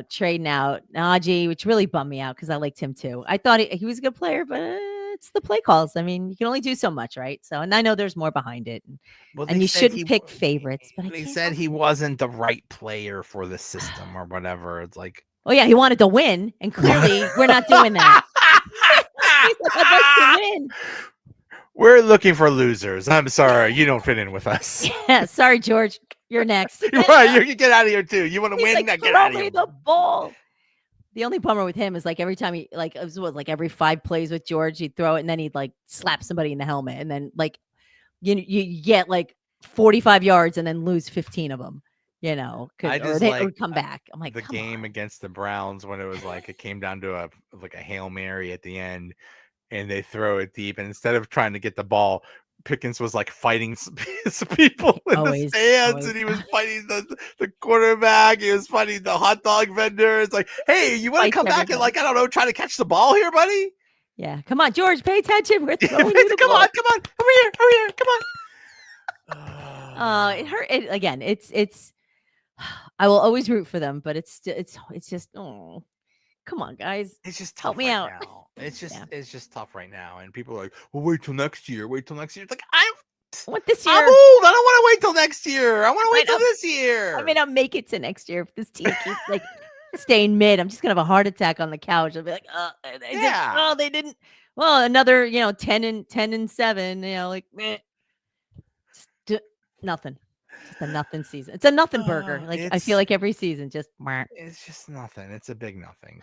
E: trading out Najee, which really bummed me out because I liked him too. I thought he was a good player, but it's the play calls. I mean, you can only do so much, right? So, and I know there's more behind it.
D: Well,
E: And
D: they
E: you
D: said
E: shouldn't pick favorites, but
D: They
E: can't
D: said
E: help
D: he
E: it.
D: wasn't the right player for the system or whatever. It's like,
E: Oh yeah, he wanted to win, and clearly we're not doing that. He's like, I'd like to win.
D: We're looking for losers. I'm sorry, you don't fit in with us.
E: Yeah, sorry, George. You're next.
D: You're right. You get out of here too. You want to
E: He's
D: win?
E: like,
D: Now get
E: throw
D: out of
E: me
D: here.
E: the ball. The only bummer with him is like every time he it was like every 5 plays with George, he'd throw it and then he'd like slap somebody in the helmet, and then like you get like 45 yards and then lose 15 of them.
D: I
E: Or
D: just
E: they
D: like
E: would come back. I'm like,
D: the
E: come
D: game
E: on.
D: against the Browns when it was like it came down to a Hail Mary at the end, and they throw it deep, and instead of trying to get the ball, Pickens was like fighting some people in the stands, and he was fighting the quarterback. He was fighting the hot dog vendor. It's like, hey, you want to come back and like, I don't know, try to catch the ball here, buddy?
E: Yeah, come on, George, pay attention. We're throwing you the
D: come
E: ball.
D: on, over here, come on.
E: It hurt. Again, it's. I will always root for them, but it's just come on, guys.
D: It's just tough
E: Help me out.
D: now. It's just tough right now, and people are like, well, wait till next year. Wait till next year. It's like
E: What this year?
D: I'm old. I don't want to wait till next year. I want to wait till this year.
E: I may not make it to next year if this team keeps like staying mid. I'm just gonna have a heart attack on the couch. I'll be like, they didn't. Well, another 10 and 7. Like nothing. Just a nothing season. It's a nothing burger. Like I feel like every season, just
D: it's just nothing. It's a big nothing.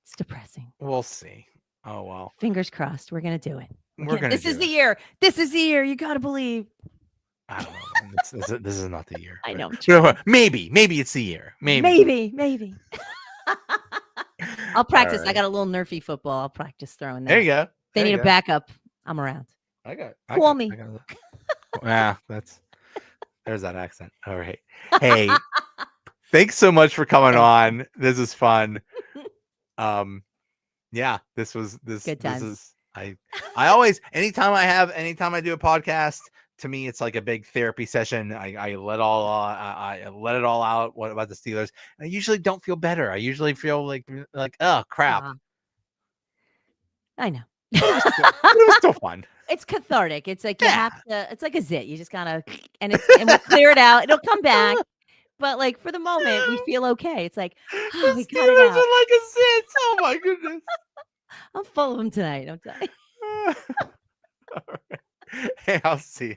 E: It's depressing.
D: We'll see. Oh well.
E: Fingers crossed. We're gonna do it.
D: This
E: is the year. This is the year. You gotta believe.
D: I don't know. This is not the year.
E: I know.
D: Maybe it's the year.
E: Maybe. I'll practice.
D: Right.
E: I got a little nerfy football. I'll practice throwing that.
D: There you go.
E: They need a backup. I'm around. Call me.
D: Yeah, there's that accent. All right. Hey, thanks so much for coming on. This is fun. Yeah, this
E: Good times.
D: This is I always anytime I do a podcast, to me it's like a big therapy session. I let it all out. What about the Steelers? I usually don't feel better. I usually feel like oh crap.
E: I know.
D: It was still fun.
E: It's cathartic. It's like you have to. It's like a zit. You just gotta, and we'll clear it out. It'll come back. But like for the moment, we feel okay. It's like we got it
D: Steelers
E: out.
D: are like a zit. Oh my goodness.
E: I'm full of them tonight. I'm telling you.
D: All right. Hey, I'll see you.